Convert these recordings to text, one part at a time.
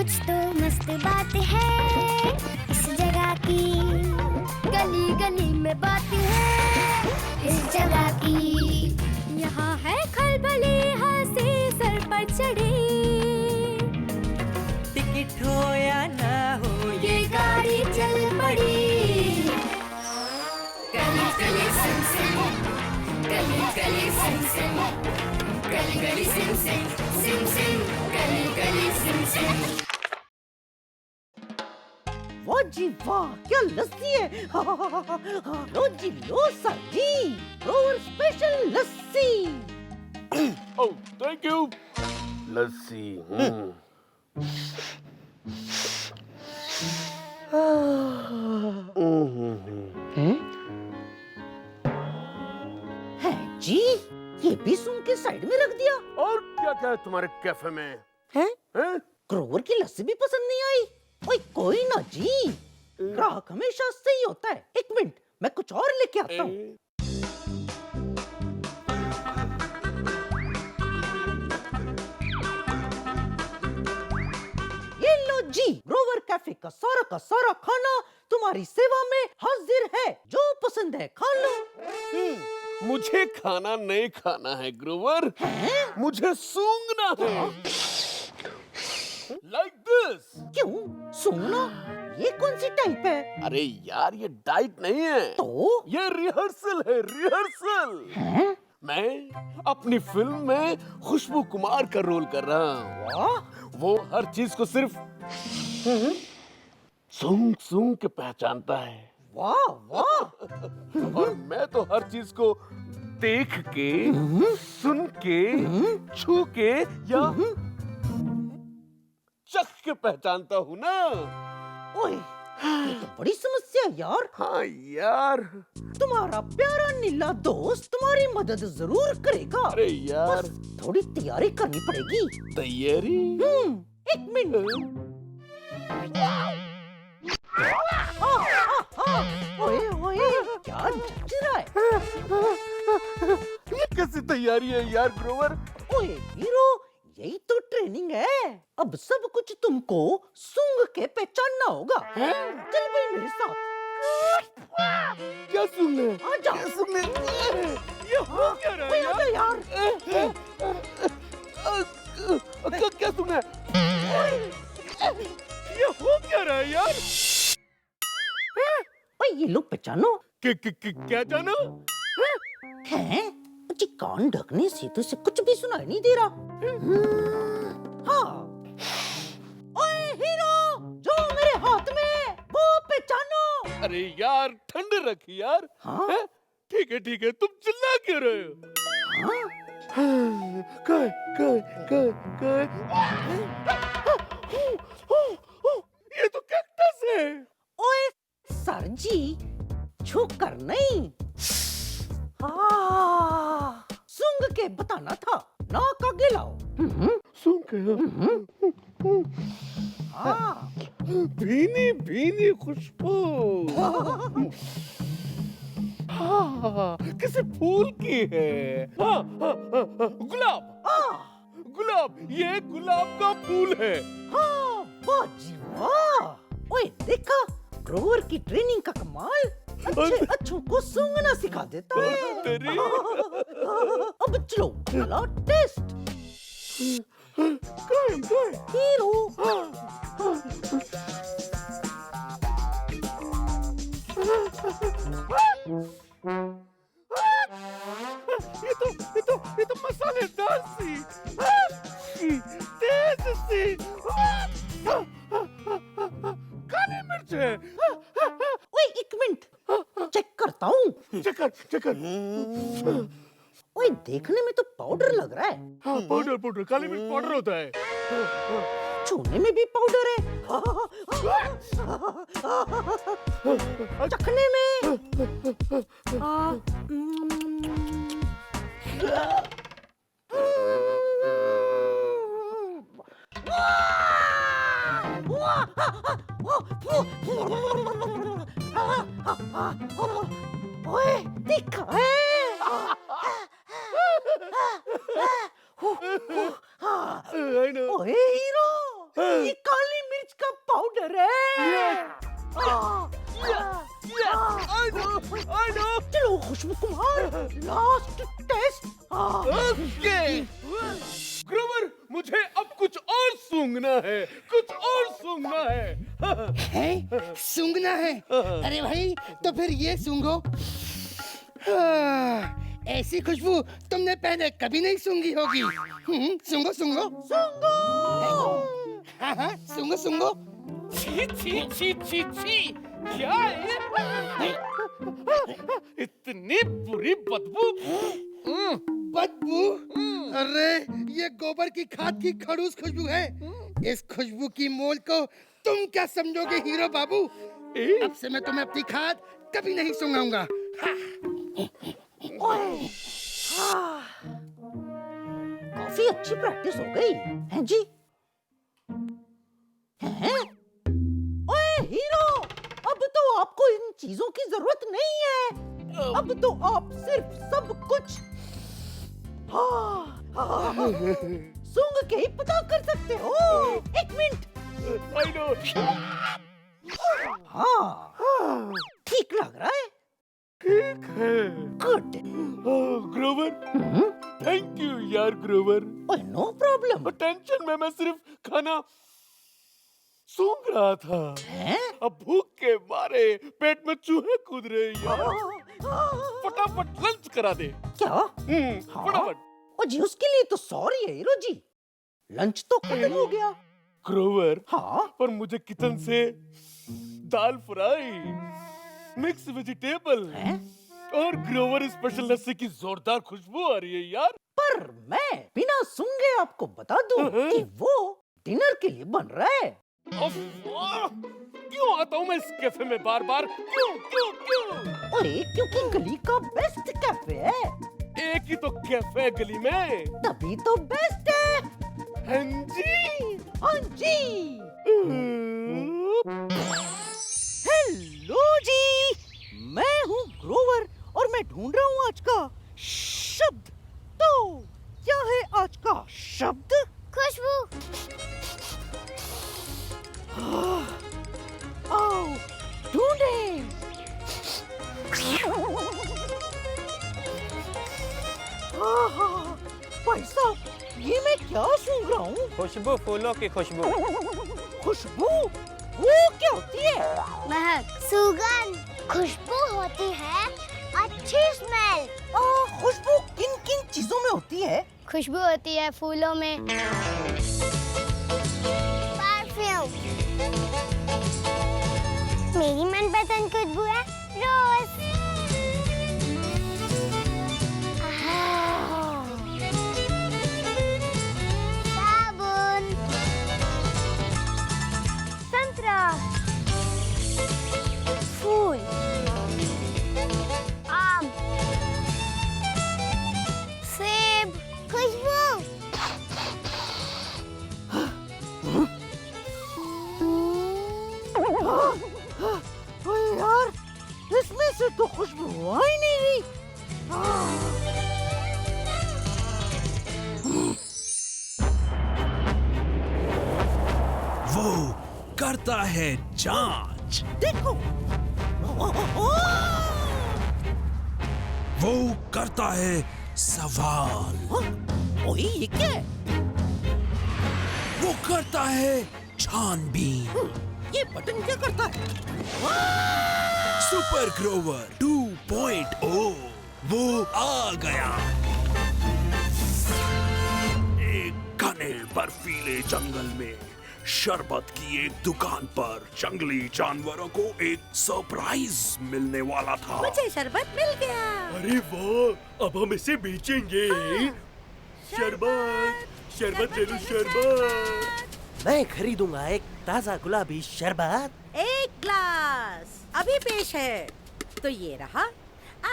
कुछ तो मस्त बात है इस जगह की, गली गली में बात है इस जगह की। यहाँ है खलबली हंसी सर पर चढ़ी, टिकट हो या ना हो ये गाड़ी चल पड़ी। गली गली सिम सिम, गली गली सिम सिम, गली गली सिम सिम, सिम सिम, गली गली सिम सिम। वाह जी वाह, क्या लस्सी है। लो जी लो सर जी, और special lassi. Oh, thank you. लस्सी। है जी, ये भी सूंघ के साइड में रख दिया। और क्या क्या है तुम्हारे कैफे में? हैं? हैं? ग्रोवर की लस्सी भी पसंद नहीं आई? ओए कोई ना जी, ग्राहक हमेशा सही होता है। एक मिनट, मैं कुछ और लेके आता हूँ। ये लो जी, ग्रोवर कैफे का सारा खाना तुम्हारी सेवा में हाजिर है। जो पसंद है खा लो। मुझे खाना नहीं खाना है ग्रोवर, हैं? मुझे सूंघना है। Like this. क्यों सूंघना? ये कौन सी टाइप है? अरे यार ये डाइट नहीं है, तो ये रिहर्सल है, रिहर्सल। हैं? मैं अपनी फिल्म में खुशबू कुमार का रोल कर रहा हूँ। वाह, वो हर चीज को सिर्फ सूंघ सूंघ के पहचानता है, वाह वाह। और मैं तो हर चीज को देख के, सुन के, छू के या चख के पहचानता हूँ ना। ओए, ये तो बड़ी समस्या है यार। हाँ यार। तुम्हारा प्यारा नीला दोस्त तुम्हारी मदद जरूर करेगा। अरे यार, बस थोड़ी तैयारी करनी पड़ेगी। तैयारी? एक मिनट। ओए ओए, क्या जच रहा है? ये कैसी तैयारी है यार ग्रोवर? ओए हीरो, यही तो ट्रेनिंग है। अब सब कुछ तुमको सूंघ के पहचानना होगा। चल भाई मेरे साथ। क्या सूंघने? आजा। क्या सूंघने? ये हो क्या रहा है ओए, आजा यार। क्या सूंघना है? ये हो क्या रहा है यार? ओए ये लो पहचानो। क्या जानो? हैं? जी कान ढकने से तो इसे कुछ भी सुनाई नहीं दे रहा। हाँ। ओए हीरो, जो मेरे हाथ में, वो पहचानो। अरे यार ठंड रखी यार। हाँ? हैं? ठीक है, तुम चिल्ला क्यों रहे हो? हाँ? काय ये तो कैक्टस है। ओए सर जी, छू कर नहीं, सूंघ के बताना था। नाक आगे लाओ। सूंघ के? हाँ। भीनी भीनी खुशबू। हाँ, किसी फूल की है। गुलाब। गुलाब, ये गुलाब का फूल है। हाँ, वाह जी वाह। ओए देखा, ग्रोवर की ट्रेनिंग का कमाल। अच्छे अच्छों को सूंघना सिखा देता है। तेरी। अब चलो पहला टेस्ट। हीरो। ये तो मसालेदार सी, तेज सी काली मिर्च है। ओए एक मिनट, चेक करता हूँ। चक्कर। ओए देखने में तो पाउडर लग रहा है। हाँ, पाउडर, काली मिर्च पाउडर होता है। छूने में भी पाउडर है। चखने में ओए दिखा है। I know. ओए हीरो, ये काली Khushbu Kumar, last test. Okay Grover, मुझे अब कुछ और सूंघना है, कुछ और सूंघना है। सूंघना है? अरे भाई तो फिर ये सूंघो। ऐसी खुशबू तुमने पहले कभी नहीं सूंघी होगी। सूंघो सूंघो सूंघो। हाँ सूंघो सूंघो। छी छी छी छी छी, क्या है? इतनी बुरी बदबू। बदबू? अरे ये गोबर की खाद की खड़ूस खुशबू है। इस खुशबू की मोल को तुम क्या समझोगे हीरो बाबू? अब से मैं तुम्हें अपनी खाद कभी नहीं सूंघाऊंगा। काफी अच्छी प्रैक्टिस हो गई हैं जी। हैं? ओए हीरो, अब तो आपको इन चीजों की जरूरत नहीं है। अब तो आप सिर्फ सब कुछ सूंघ के ही पता कर सकते हो। एक मिनट। I know। हाँ, ठीक लग रहा है। ठीक है। गुड। ग्रोवर, थैंक यू यार ग्रोवर। ओए नो प्रॉब्लम। टेंशन में मैं सिर्फ खाना सूंघ रहा था। हैं? अब भूख के मारे पेट में चूहे कूद रहे हैं यार। फटाफट लंच करा दे। क्या? फटाफट। ओ जी, उसके लिए तो सॉरी है हीरो जी। लंच तो खत्म हो गया। ग्रोवर, हाँ? पर मुझे किचन से दाल फ्राई, मिक्स वेजिटेबल हैं? और ग्रोवर स्पेशल लस्सी की जोरदार खुशबू आ रही है यार। पर मैं बिना सूंघे आपको बता दूं कि वो डिनर के लिए बन रहा है। क्यों आता हूँ मैं इस कैफे में बार बार? क्यों क्यों क्यों? अरे क्योंकि गली का बेस्ट कैफे है। एक ही तो कैफे है गली में। तभी तो बेस्ट है। हाँ जी। हाँ जी। हेलो जी, मैं हूँ ग्रोवर और मैं ढूंढ रहा हूँ आज का शब्द। तो क्या है आज का शब्द? खुशबू। आओ ढूंढे। भाई साहब, ये मैं क्या सूंघ रहा हूँ? खुशबू, फूलों की खुशबू। खुशबू? वो क्या होती है? महक, सुगंध। खुशबू होती है अच्छी स्मेल। खुशबू किन किन चीजों में होती है? खुशबू होती है फूलों में, परफ्यूम। मेरी मनपसंद खुशबू है रोज। साबुन, संतरा, फूल, आम, सेब। खुशबू। ओए यार, इसमें से तो खुशबू आ ही नहीं रही। वो करता है जांच। देखो। वो करता है सवाल। ओए ये क्या है? वो करता है छानबीन। ये बटन क्या करता है? सुपर ग्रोवर 2.0 वो आ गया। एक घने बर्फीले जंगल में शरबत की एक दुकान पर जंगली जानवरों को एक सरप्राइज मिलने वाला था। मुझे शरबत मिल गया। अरे वाह, अब हम इसे बेचेंगे। शरबत, शरबत ले लो, शरबत। मैं खरीदूंगा एक ताजा गुलाबी शरबत। एक ग्लास अभी पेश है। तो ये रहा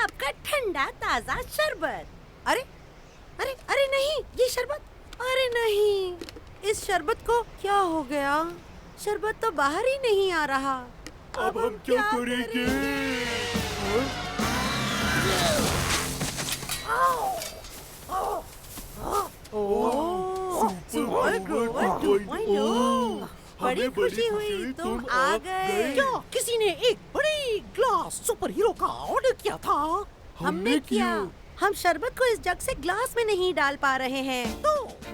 आपका ठंडा ताजा शरबत। अरे अरे अरे नहीं, ये शरबत, अरे नहीं, इस शरबत को क्या हो गया? शरबत तो बाहर ही नहीं आ रहा। अब हम क्या करेंगे? सुपर ग्रोवर 2.0। बड़ी खुशी हुई तुम आ गए। क्या किसी ने एक बड़ी ग्लास सुपर हीरो का ऑर्डर किया था? हमने किया। हम शरबत को इस जग से ग्लास में नहीं डाल पा रहे हैं। तो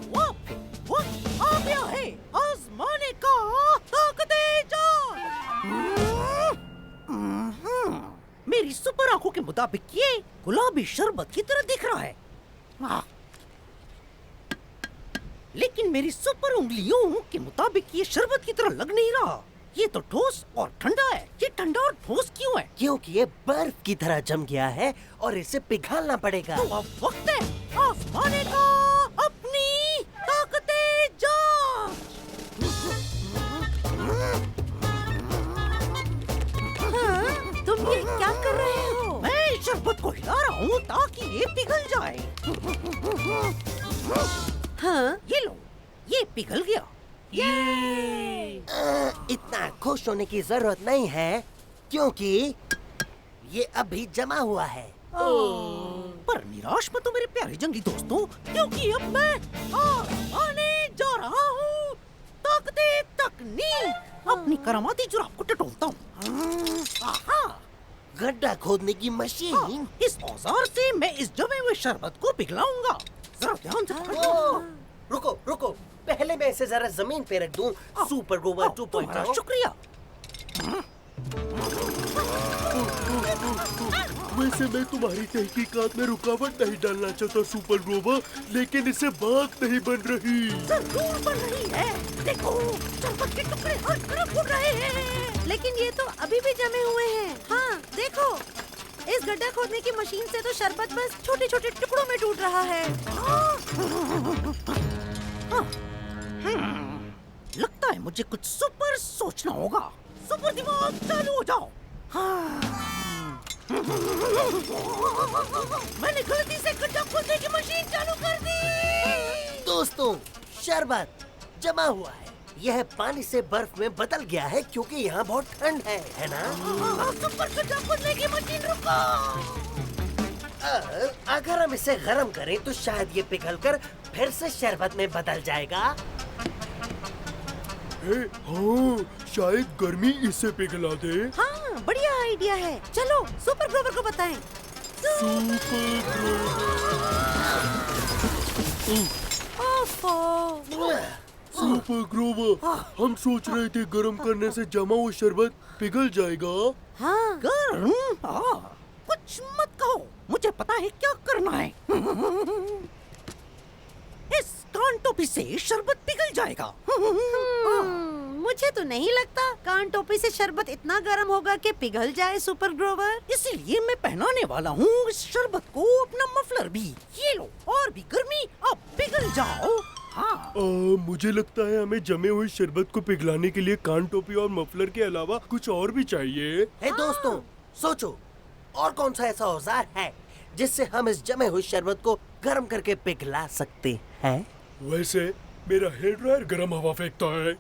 वक्त आ गया है आजमाने का ताकते जान। मेरी सुपर आंखों के मुताबिक ये गुलाबी शरबत की तरह दिख रहा है, लेकिन मेरी सुपर उंगलियों के मुताबिक ये शरबत की तरह लग नहीं रहा। ये तो ठोस और ठंडा है। ये ठंडा और ठोस क्यों है? क्योंकि ये बर्फ की तरह जम गया है और इसे पिघलना पड़ेगा। तो अब वक्त है आजमाने का अपनी ताकते जान। हाँ, तुम ये क्या कर रहे हो? मैं शरबत को हिला रहा हूँ ताकि ये पिघल जाए। हाँ? ये लो, ये पिघल गया। इतना खुश होने की जरूरत नहीं है, क्योंकि ये अभी जमा हुआ है। पर निराश मत हो मेरे प्यारे जंगली दोस्तों, क्योंकि अब मैं आने जा रहा हूँ ताकते तकनीक। अपनी करामाती जुराब को टटोलता हूँ। गड्ढा खोदने की मशीन। इस औजार से मैं इस जमे हुए शरबत को पिघलाऊंगा। जरा ध्यान से पकड़ो। रुको रुको, पहले मैं इसे जरा जमीन पे रख दूं। सुपर ग्रोवर 2.0। तुम्हारा शुक्रिया। वैसे मैं तुम्हारी तहकीकात में रुकावट नहीं डालना चाहता सुपर ग्रोवर, लेकिन इसे बात नहीं बन रही। जरूर बन रही है। देखो, शरबत के टुकड़े हर तरफ उड़ रहे हैं। लेकिन ये तो अभी भी जमे हुए हैं। हाँ, देखो, इस गड्ढा खोदने की मशीन से तो शरबत बस छोटे छोटे टुकड़ों में टूट रहा है। लगता है मुझे कुछ सुपर सोचना होगा। सुपर दिमाग चालू हो जाओ। मैंने गलती से गड्ढा खोदने की मशीन चालू कर दी। दोस्तों, शरबत जमा हुआ है। यह पानी से बर्फ में बदल गया है क्योंकि यहाँ बहुत ठंड है ना? सुपर गड्ढा खोदने की मशीन रुको। अगर हम इसे गर्म करें तो शायद ये पिघलकर फिर से शरबत में बदल जाएगा। हाँ, शायद गर्मी इसे पिघला दे। हाँ, बढ़िया आइडिया है। चलो सुपर ग्रोवर को बताएं। सुपर ग्रोवर, हम सोच रहे थे गर्म करने से जमा हुआ शरबत पिघल जाएगा। हाँ, गर्म? कुछ मत कहो, मुझे पता है क्या करना है। इस कान टोपी से शरबत पिघल जाएगा। मुझे तो नहीं लगता कान टोपी से शरबत इतना गर्म होगा कि पिघल जाए सुपर ग्रोवर। इसीलिए मैं पहनाने वाला हूँ इस शरबत को अपना मफलर भी। ये लो, और भी गर्मी, अब पिघल जाओ। हाँ। मुझे लगता है हमें जमे हुए शरबत को पिघलाने के लिए कान टोपी और मफलर के अलावा कुछ और भी चाहिए। दोस्तों, सोचो, और कौन सा ऐसा औजार है जिससे हम इस जमे हुए शरबत को गर्म करके पिघला सकते हैं? वैसे मेरा हेयर ड्रायर गर्म हवा फेंकता है।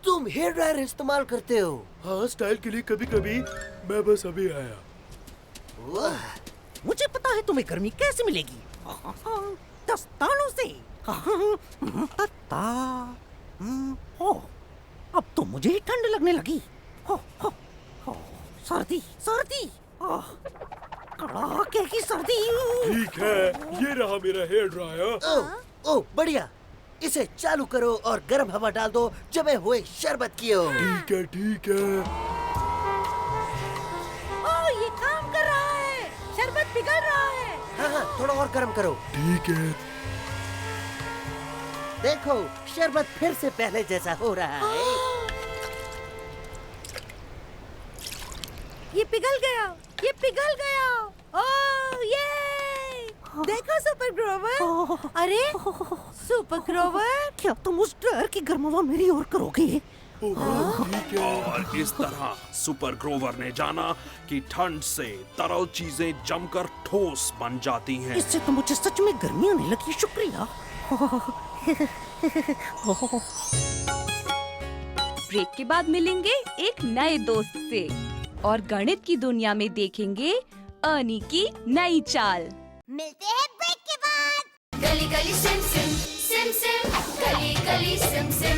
तुम हेयर ड्रायर इस्तेमाल करते हो? हाँ, स्टाइल के लिए कभी कभी। मैं बस अभी आया। वाह, मुझे पता है तुम्हें गर्मी कैसे मिलेगी। दस्तानों से। अब तो मुझे ही ठंड लगने लगी। सर्दी सर्दी, कड़ाके की सर्दी। ठीक है, ये रहा मेरा हेयर ड्रायर। ओह बढ़िया, इसे चालू करो और गर्म हवा डाल दो जमे हुए शरबत की ओर। ठीक है ठीक है। ओह, ये काम कर रहा है। शरबत पिघल रहा है। हाँ, थोड़ा और गर्म करो। ठीक है। देखो, शरबत फिर से पहले जैसा हो रहा है। ये पिघल गया, ये पिघल गया। ओह ये, देखो सुपर ग्रोवर। अरे सुपर ग्रोवर, क्या तुम उस ड्रायर की गर्म हवा मेरी ओर करोगे? ठीक है। और इस तरह सुपर ग्रोवर ने जाना कि ठंड से तरल चीजें जमकर ठोस बन जाती हैं। इससे तो मुझे सच में गर्मी आने लगी। शुक्रिया। ब्रेक के बाद मिलेंगे एक नए दोस्त से और गणित की दुनिया में देखेंगे अर्नी की नई चाल। मिलते हैं ब्रेक के बाद। गली गली सिम सिम सिम सिम, गली गली सिम सिम।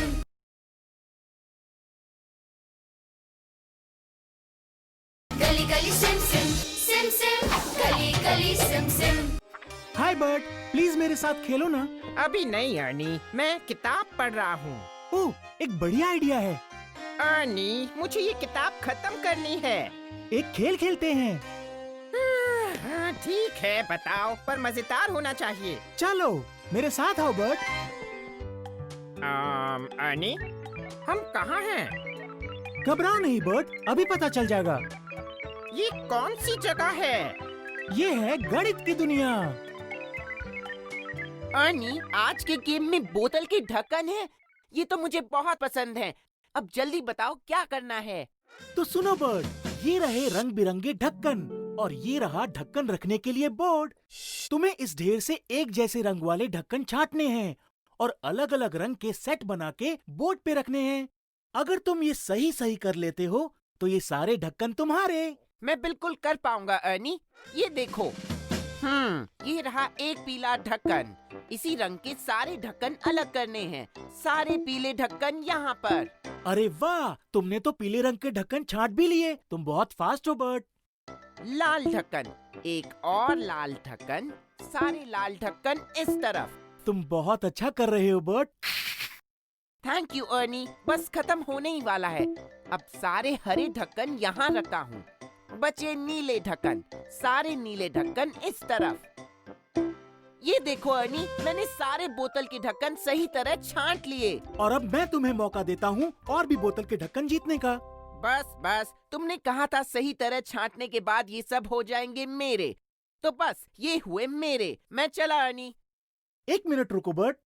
गली गली सिम सिम सिम सिम, गली गली मेरे साथ खेलो ना। अभी नहीं अर्नी, मैं किताब पढ़ रहा हूँ। ओह, एक बढ़िया आइडिया है। अर्नी, मुझे ये किताब खत्म करनी है। एक खेल खेलते हैं। हाँ, ठीक है, बताओ, पर मजेदार होना चाहिए। चलो मेरे साथ आओ बर्ट। अर्नी, हम कहाँ हैं? घबराओ नहीं बर्ट, अभी पता चल जाएगा। ये कौन सी जगह है? ये है गणित की दुनिया। अर्नी, आज के गेम में बोतल के ढक्कन है। ये तो मुझे बहुत पसंद है। अब जल्दी बताओ क्या करना है। तो सुनो बर्ट, ये रहे रंग बिरंगे ढक्कन और ये रहा ढक्कन रखने के लिए बोर्ड। तुम्हें इस ढेर से एक जैसे रंग वाले ढक्कन छांटने हैं और अलग अलग रंग के सेट बना के बोर्ड पे रखने हैं। अगर तुम ये सही सही कर लेते हो तो ये सारे ढक्कन तुम्हारे। मैं बिल्कुल कर पाऊंगा अर्नी। ये देखो, ये रहा एक पीला ढक्कन। इसी रंग के सारे ढक्कन अलग करने हैं। सारे पीले ढक्कन यहाँ पर। अरे वाह, तुमने तो पीले रंग के ढक्कन छांट भी लिए। तुम बहुत फास्ट हो बर्ट। लाल ढक्कन, एक और लाल ढक्कन, सारे लाल ढक्कन इस तरफ। तुम बहुत अच्छा कर रहे हो बर्ट। थैंक यू अर्नी, बस खत्म होने ही वाला है। अब सारे हरे ढक्कन यहाँ रखा हूँ। बचे नीले ढक्कन, सारे नीले ढक्कन इस तरफ। ये देखो अर्नी, मैंने सारे बोतल के ढक्कन सही तरह छांट लिए। और अब मैं तुम्हें मौका देता हूँ और भी बोतल के ढक्कन जीतने का। बस बस, तुमने कहा था सही तरह छांटने के बाद ये सब हो जाएंगे मेरे। तो बस ये हुए मेरे। मैं चला अर्नी। 1 मिनट रुको बर्ट।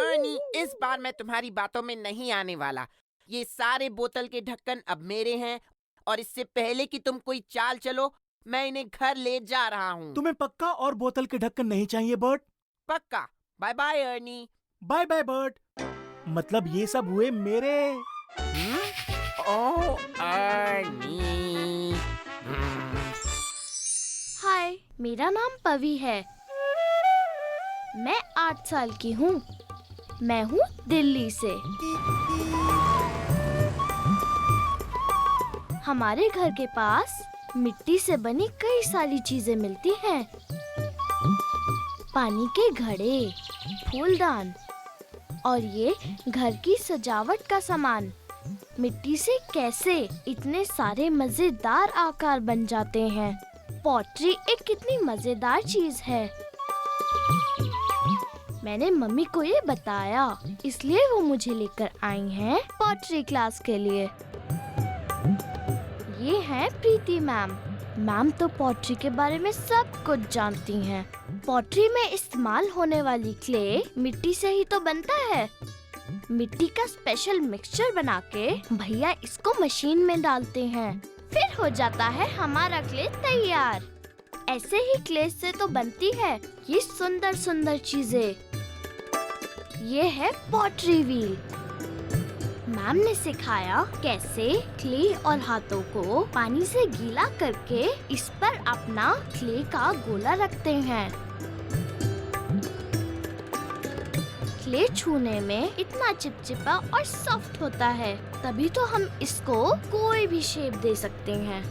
अर्नी, इस बार मैं तुम्हारी बातों में नहीं आने वाला। ये सारे बोतल के ढक्कन अब मेरे हैं और इससे पहले कि तुम कोई चाल चलो, मैं इन्हें घर ले जा रहा हूँ। तुम्हें पक्का और बोतल के ढक्कन नहीं चाहिए बर्ट? पक्का। Bye bye Ernie. Bye bye Bert. मतलब ये सब हुए मेरे। ओह अर्नी। हाय, मेरा नाम पवी है। मैं 8 साल की हूँ। मैं हूँ दिल्ली से। हमारे घर के पास मिट्टी से बनी कई सारी चीजें मिलती हैं। पानी के घड़े, फूलदान और ये घर की सजावट का सामान। मिट्टी से कैसे इतने सारे मजेदार आकार बन जाते हैं। पॉटरी एक कितनी मजेदार चीज है। मैंने मम्मी को ये बताया, इसलिए वो मुझे लेकर आई हैं पॉटरी क्लास के लिए। ये हैं प्रीति मैम। मैम तो पॉटरी के बारे में सब कुछ जानती हैं। पॉटरी में इस्तेमाल होने वाली क्ले मिट्टी से ही तो बनता है। मिट्टी का स्पेशल मिक्सचर बना के भैया इसको मशीन में डालते हैं। फिर हो जाता है हमारा क्ले तैयार। ऐसे ही क्ले से तो बनती है ये सुंदर सुंदर चीजें। ये है पॉटरी व्हील। मैम ने सिखाया कैसे क्ले और हाथों को पानी से गीला करके इस पर अपना क्ले का गोला रखते हैं। क्ले छूने में इतना चिपचिपा और सॉफ्ट होता है, तभी तो हम इसको कोई भी शेप दे सकते हैं।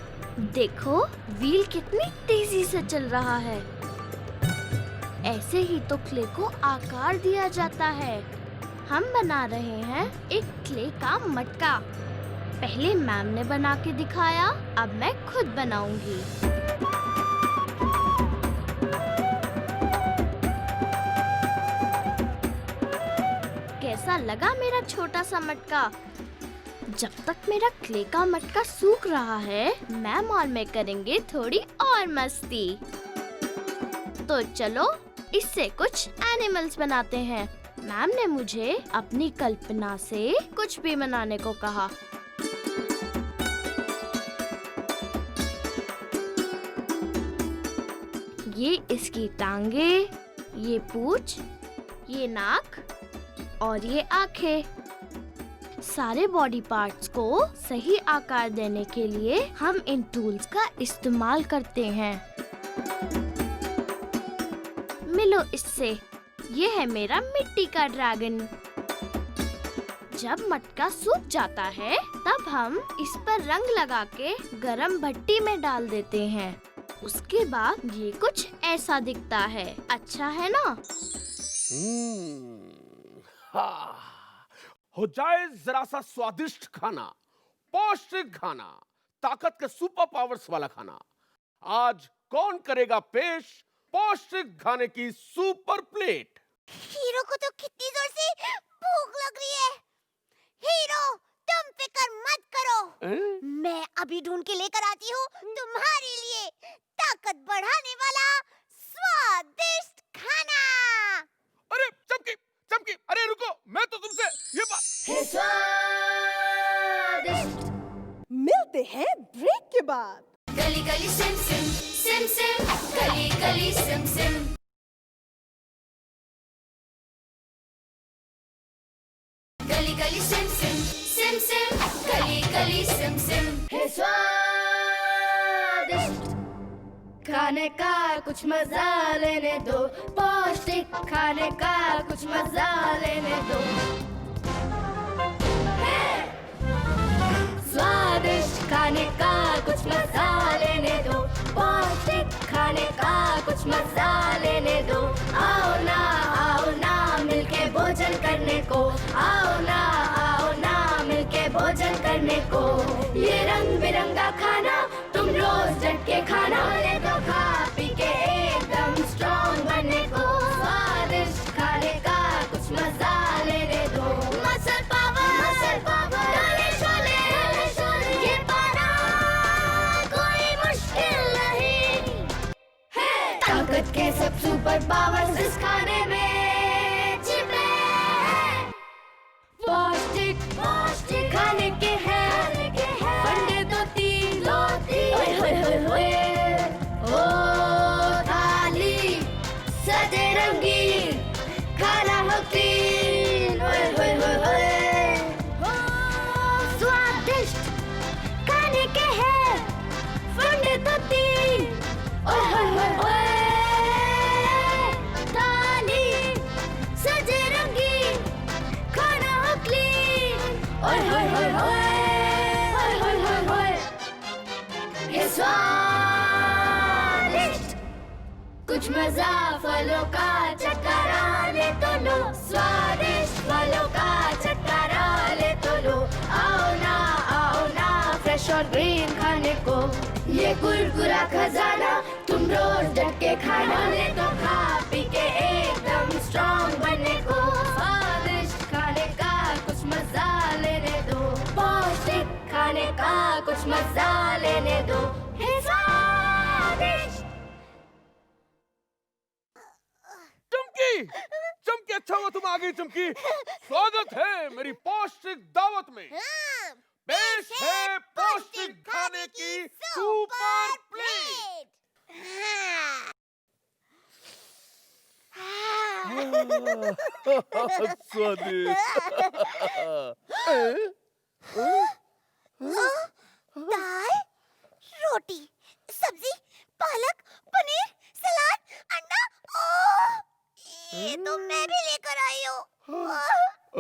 देखो, व्हील कितनी तेजी से चल रहा है। ऐसे ही तो क्ले को आकार दिया जाता है। हम बना रहे हैं एक क्ले का मटका। पहले मैम ने बना के दिखाया, अब मैं खुद बनाऊंगी। कैसा लगा मेरा छोटा सा मटका? जब तक मेरा क्ले का मटका सूख रहा है, मैम और मैं करेंगे थोड़ी और मस्ती। तो चलो इससे कुछ एनिमल्स बनाते हैं। मैम ने मुझे अपनी कल्पना से कुछ भी बनाने को कहा। ये इसकी टांगे, ये पूंछ, ये नाक और ये आंखें। सारे बॉडी पार्ट्स को सही आकार देने के लिए हम इन टूल्स का इस्तेमाल करते हैं। मिलो इससे। ये है मेरा मिट्टी का ड्रैगन। जब मटका सूख जाता है, तब हम इस पर रंग लगा के गरम भट्टी में डाल देते हैं। उसके बाद ये कुछ ऐसा दिखता है। अच्छा है ना? हाँ, हो जाए जरा सा स्वादिष्ट खाना, पौष्टिक खाना, ताकत के सुपर पावर्स वाला खाना। आज कौन करेगा पेश पौष्टिक खाने की सुपर प्लेट? हीरो को तो कितनी जोर से भूख लग रही है। हीरो, तुम फिक्र मत करो, मैं अभी ढूंढ के लेकर आती हूँ तुम्हारे लिए ताकत बढ़ाने वाला स्वादिष्ट खाना। अरे चमकी, चमकी, अरे रुको, मैं तो तुमसे ये बात। स्वादिष्ट। मिलते हैं ब्रेक के बाद। गली गली सिम सिम सिम सिम, गली गली सिम सिम। गली गली सिम सिम सिम सिम, गली गली सिम सिम। है स्वादिष्ट खाने का कुछ मजा लेने दो, पौष्टिक खाने का कुछ मजा लेने दो। स्वादिष्ट खाने का कुछ मजा लेने दो, पौष्टिक खाने का कुछ मजा लेने दो। आओ ना मिलके भोजन करने को, आओ ना मिलके भोजन करने को। ये रंग बिरंगा खाना तुम रोज डट के खाना, ले दो खा पी के एकदम स्ट्रॉन्ग बनने को। स्वादिष्ट खाने का कुछ मजा लेने दो, मसल पावर डाले शोले, ये पाना कोई मुश्किल नहीं है। ताकत के सब सुपर पावर्स इस खाने में छिपे हैं। पौष्टिक खाने के हैं फंडे तो तीन, ओए होए होए होए। ओ थाली सजे रंगीन, खाना हो क्लीन, ओए होए होए होए। ओ स्वादिष्ट खाने के हैं फंडे तो तीन, ओए होए होए होए। थाली सजे रंगीन, खाना हो क्लीन, ओए होए होए होए। ये स्वादिष्ट कुछ मजा फलों का चटकारा ले तो लो, स्वादिष्ट फलों का चटकारा ले तो लो। आओ ना फ्रेश और ग्रीन खाने को, ये कुरकुरा खजाना तुम रोज डट के खाना, ले तो खा पी के एकदम स्ट्रॉन्ग बनने को। स्वादिष्ट खाने का कुछ मजा लेने दो, पौष्टिक खाने का कुछ मजा लेने दो। हे स्वादिष्ट। चमकी, चमकी, अच्छा हुआ तुम आ गई चमकी। स्वागत है मेरी पौष्टिक दावत में। पेश है पौष्टिक खाने की सुपर प्लेट। दाल, रोटी, सब्जी, पालक, पनीर, सलाद, अंडा। ये तो मैं भी लेकर आई हूँ।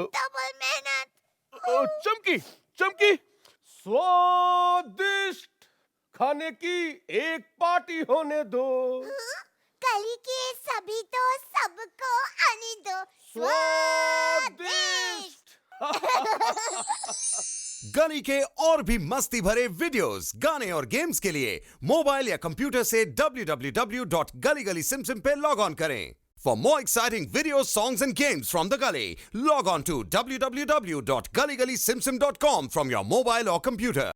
डबल मेहनत। चमकी, चमकी, स्वादिष्ट खाने की एक पार्टी होने दो। गली के सभी तो सबको आने दो। स्वादिष्ट। गली के और भी मस्ती भरे वीडियोस, गाने और गेम्स के लिए मोबाइल या कंप्यूटर से www.galigalisimsim पे लॉग ऑन करें। For more exciting videos, songs and games from the Gully, log on to www.galigalisimsim.com from your mobile or computer.